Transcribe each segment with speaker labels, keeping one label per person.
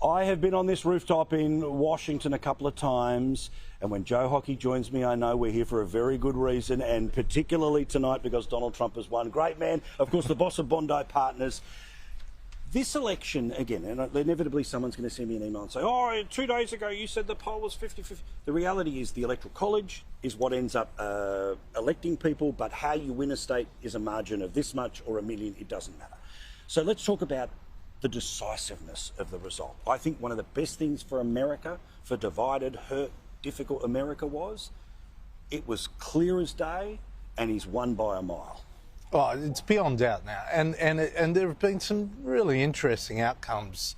Speaker 1: I have been on this rooftop in Washington a couple of times, and when Joe Hockey joins me, I know we're here for a very good reason, and particularly tonight because Donald Trump has won. Great man, of course, the boss of Bondi Partners. This election, again, and inevitably someone's going to send me an email and say, oh, 2 days ago you said the poll was 50-50. The reality is the Electoral College is what ends up electing people, but how you win a state is a margin of this much or a million, it doesn't matter. So let's talk about the decisiveness of the result. I think one of the best things for America, for divided, hurt, difficult America was, it was clear as day and he's won by a mile.
Speaker 2: Oh, it's beyond doubt now. And there have been some really interesting outcomes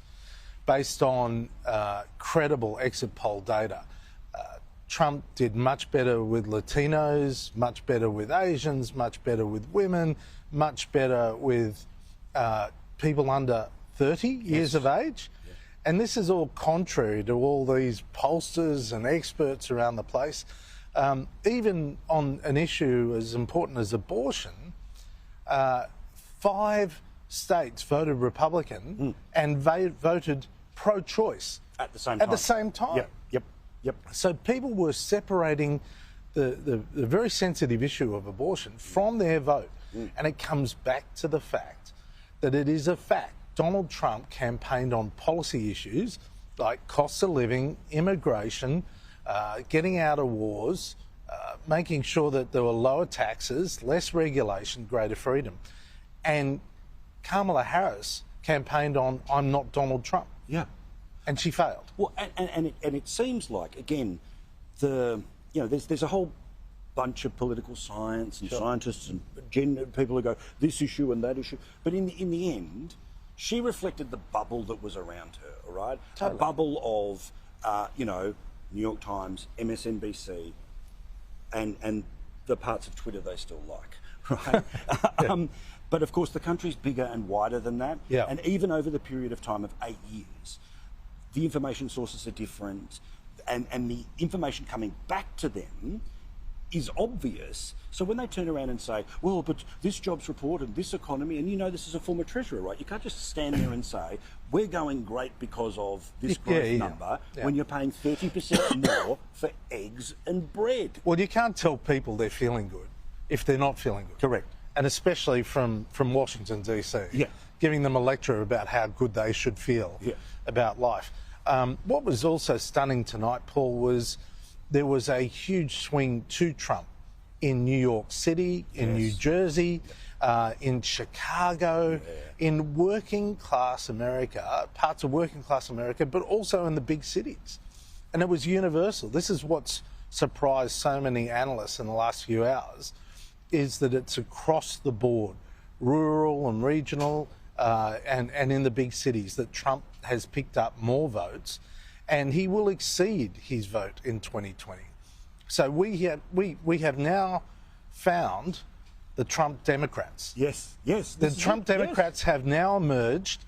Speaker 2: based on credible exit poll data. Trump did much better with Latinos, much better with Asians, much better with women, much better with people under 30 years of age. Yeah. And this is all contrary to all these pollsters and experts around the place. Even on an issue as important as abortion, 5 states voted Republican and voted pro-choice
Speaker 1: at the same time. Yep.
Speaker 2: So people were separating the very sensitive issue of abortion from their vote. And it comes back to the fact that it is a fact. Donald Trump campaigned on policy issues like cost of living, immigration, getting out of wars, making sure that there were lower taxes, less regulation, greater freedom. And Kamala Harris campaigned on I'm not Donald Trump.
Speaker 1: Yeah.
Speaker 2: And she failed.
Speaker 1: Well, and it seems like, again, there's a whole bunch of political science and scientists and people who go, this issue and that issue. But in the end, she reflected the bubble that was around her, all right? Totally. A bubble of, New York Times, MSNBC, and the parts of Twitter they still like, right? But of course, the country's bigger and wider than that.
Speaker 2: Yeah.
Speaker 1: And even over the period of time of 8 years, the information sources are different, and the information coming back to them is obvious. So when they turn around and say, well, but this jobs report and this economy, and this is a former treasurer, right? You can't just stand there and say, we're going great because of this growth number when you're paying 30% more for eggs and bread.
Speaker 2: Well, you can't tell people they're feeling good if they're not feeling good.
Speaker 1: Correct.
Speaker 2: And especially from Washington, D.C.
Speaker 1: Yeah.
Speaker 2: Giving them a lecture about how good they should feel about life. What was also stunning tonight, Paul, was there was a huge swing to Trump in New York City, in New Jersey, in Chicago, in working class America, parts of working class America, but also in the big cities. And it was universal. This is what's surprised so many analysts in the last few hours, is that it's across the board, rural and regional, and in the big cities, that Trump has picked up more votes, and he will exceed his vote in 2020. So we have now found the Trump Democrats.
Speaker 1: Yes.
Speaker 2: The Trump Democrats have now emerged,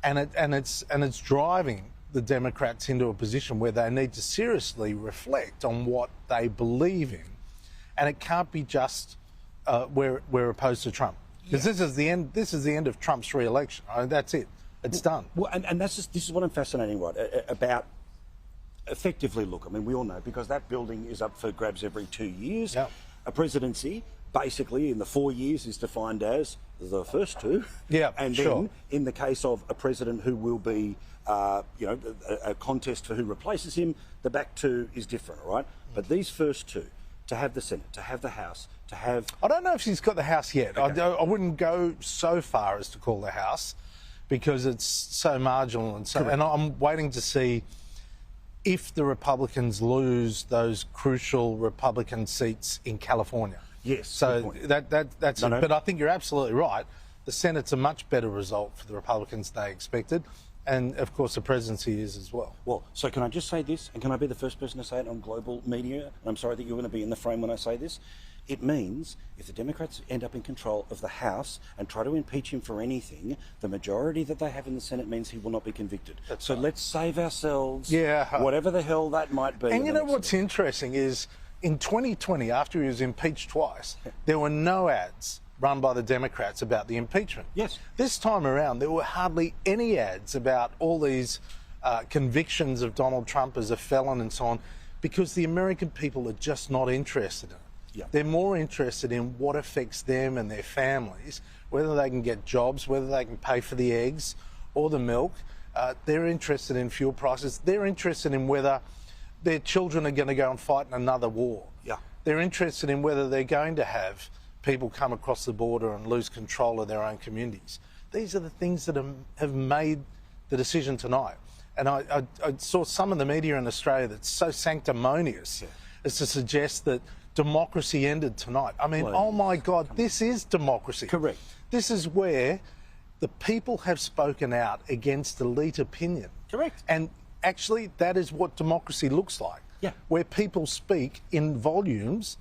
Speaker 2: and it's driving the Democrats into a position where they need to seriously reflect on what they believe in, and it can't be just we're opposed to Trump. Because this is the end. This is the end of Trump's re-election. I mean, that's it. It's done.
Speaker 1: Well, and this is what I'm fascinating, right, about. Effectively, look, I mean, we all know, because that building is up for grabs every 2 years. Yep. A presidency, basically, in the 4 years, is defined as the first 2.
Speaker 2: Yeah,
Speaker 1: and then, in the case of a president who will be, a contest for who replaces him, the back 2 is different, right? But these first 2, to have the Senate, to have the House, to have...
Speaker 2: I don't know if she's got the House yet. Okay. I wouldn't go so far as to call the House, because it's so marginal and so... And I'm waiting to see if the Republicans lose those crucial Republican seats in California.
Speaker 1: Yes.
Speaker 2: So that's it. But I think you're absolutely right. The Senate's a much better result for the Republicans than they expected. And, of course, the presidency is as well.
Speaker 1: Well, so can I just say this, and can I be the first person to say it on global media? And I'm sorry that you're going to be in the frame when I say this. It means if the Democrats end up in control of the House and try to impeach him for anything, the majority that they have in the Senate means he will not be convicted. So let's save ourselves whatever the hell that might be.
Speaker 2: And you know what's interesting is in 2020, after he was impeached twice, there were no ads run by the Democrats about the impeachment.
Speaker 1: Yes.
Speaker 2: This time around, there were hardly any ads about all these convictions of Donald Trump as a felon and so on, because the American people are just not interested in it.
Speaker 1: Yeah.
Speaker 2: They're more interested in what affects them and their families, whether they can get jobs, whether they can pay for the eggs or the milk. They're interested in fuel prices. They're interested in whether their children are going to go and fight in another war.
Speaker 1: Yeah.
Speaker 2: They're interested in whether they're going to have people come across the border and lose control of their own communities. These are the things that have made the decision tonight. And I saw some of the media in Australia that's so sanctimonious as to suggest that democracy ended tonight. I mean, oh my God, this is democracy.
Speaker 1: Correct.
Speaker 2: This is where the people have spoken out against elite opinion.
Speaker 1: Correct.
Speaker 2: And actually, that is what democracy looks like.
Speaker 1: Yeah.
Speaker 2: Where people speak in volumes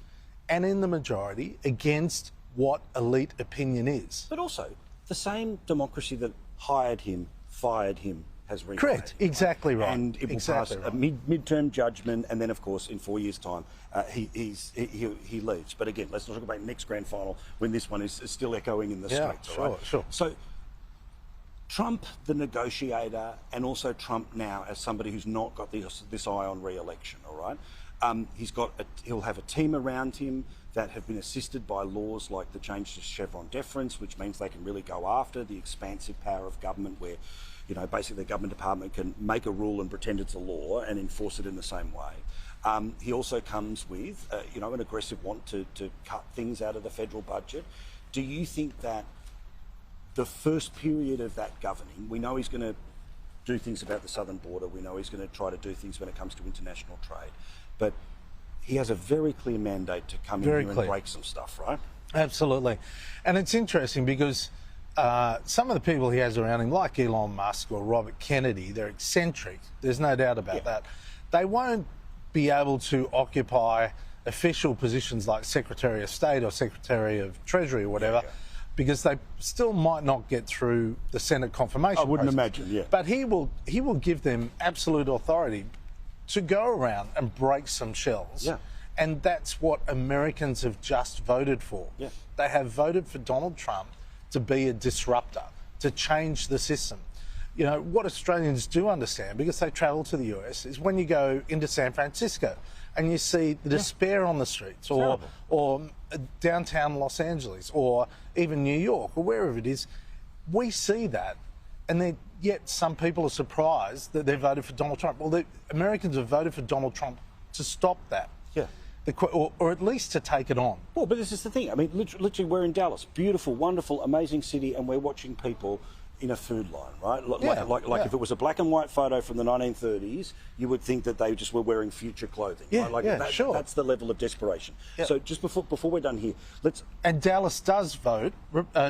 Speaker 2: and in the majority against what elite opinion is.
Speaker 1: But also, the same democracy that hired him, fired him, has rehired
Speaker 2: Correct,
Speaker 1: him,
Speaker 2: exactly right.
Speaker 1: And it will
Speaker 2: exactly
Speaker 1: pass
Speaker 2: right.
Speaker 1: a midterm judgment, and then, of course, in 4 years' time, he leaves. But again, let's not talk about next grand final when this one is still echoing in the streets.
Speaker 2: Sure,
Speaker 1: all right?
Speaker 2: sure.
Speaker 1: So, Trump, the negotiator, and also Trump now as somebody who's not got this eye on re-election, all right? He'll have a team around him that have been assisted by laws like the change to Chevron deference, which means they can really go after the expansive power of government where, you know, basically the government department can make a rule and pretend it's a law and enforce it in the same way. He also comes with, an aggressive want to cut things out of the federal budget. Do you think that the first period of that governing, we know he's going to do things about the southern border, we know he's going to try to do things when it comes to international trade, but he has a very clear mandate to come in here and break some stuff, right?
Speaker 2: Absolutely. And it's interesting because some of the people he has around him, like Elon Musk or Robert Kennedy, they're eccentric. There's no doubt about that. They won't be able to occupy official positions like Secretary of State or Secretary of Treasury or whatever, because they still might not get through the Senate confirmation
Speaker 1: I wouldn't
Speaker 2: process.
Speaker 1: imagine,
Speaker 2: But he will give them absolute authority to go around and break some shells.
Speaker 1: Yeah.
Speaker 2: And that's what Americans have just voted for.
Speaker 1: Yeah.
Speaker 2: They have voted for Donald Trump to be a disruptor, to change the system. You know, what Australians do understand, because they travel to the US, is when you go into San Francisco and you see the despair on the streets, or downtown Los Angeles, or even New York, or wherever it is, we see that, and yet some people are surprised that they voted for Donald Trump. Well, the Americans have voted for Donald Trump to stop that.
Speaker 1: Yeah.
Speaker 2: Or at least to take it on.
Speaker 1: Well, but this is the thing. I mean, literally we're in Dallas. Beautiful, wonderful, amazing city, and we're watching people in a food line, right? Like if it was a black and white photo from the 1930s, you would think that they just were wearing future clothing.
Speaker 2: Yeah,
Speaker 1: right?
Speaker 2: sure.
Speaker 1: That's the level of desperation. Yeah. So just before we're done here,
Speaker 2: And Dallas does vote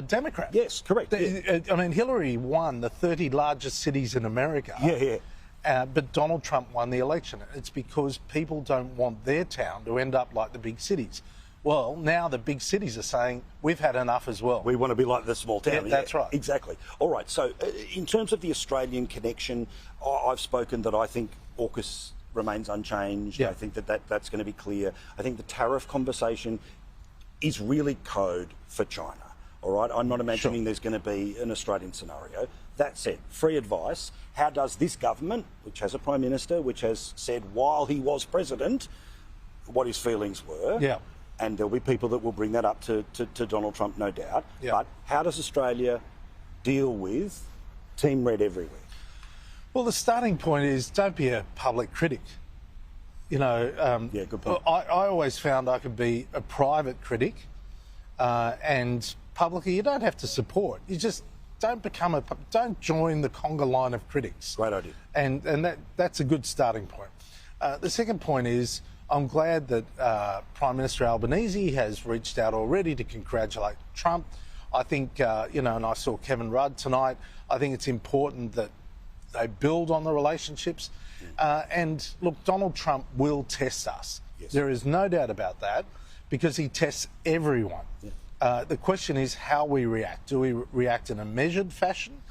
Speaker 2: Democrat.
Speaker 1: Yes, correct.
Speaker 2: I mean, Hillary won the 30 largest cities in America. But Donald Trump won the election. It's because people don't want their town to end up like the big cities. Well, now the big cities are saying, we've had enough as well.
Speaker 1: We want to be like the small town.
Speaker 2: Yeah, that's right.
Speaker 1: Exactly. All right, so in terms of the Australian connection, I've spoken that I think AUKUS remains unchanged.
Speaker 2: Yeah.
Speaker 1: I think that's going to be clear. I think the tariff conversation is really code for China. All right, I'm not imagining there's going to be an Australian scenario. That said, free advice, how does this government, which has a Prime Minister, which has said while he was President what his feelings were, and there'll be people that will bring that up to Donald Trump, no doubt, but how does Australia deal with Team Red everywhere?
Speaker 2: Well, the starting point is don't be a public critic. You know,
Speaker 1: good point.
Speaker 2: I always found I could be a private critic, and publicly you don't have to support. You just don't join the conga line of critics.
Speaker 1: Great idea.
Speaker 2: And that's a good starting point. The second point is I'm glad that Prime Minister Albanese has reached out already to congratulate Trump. I think, and I saw Kevin Rudd tonight, I think it's important that they build on the relationships. And look, Donald Trump will test us.
Speaker 1: Yes.
Speaker 2: There is no doubt about that, because he tests everyone. The question is how we react. Do we react in a measured fashion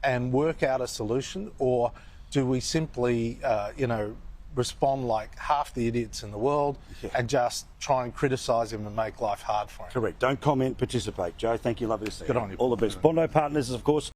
Speaker 2: and work out a solution, or do we simply, respond like half the idiots in the world and just try and criticise him and make life hard for him?
Speaker 1: Correct. Don't comment, participate. Joe, thank you. Lovely to see you.
Speaker 2: Good on you.
Speaker 1: All the best. Bondi Partners, of course.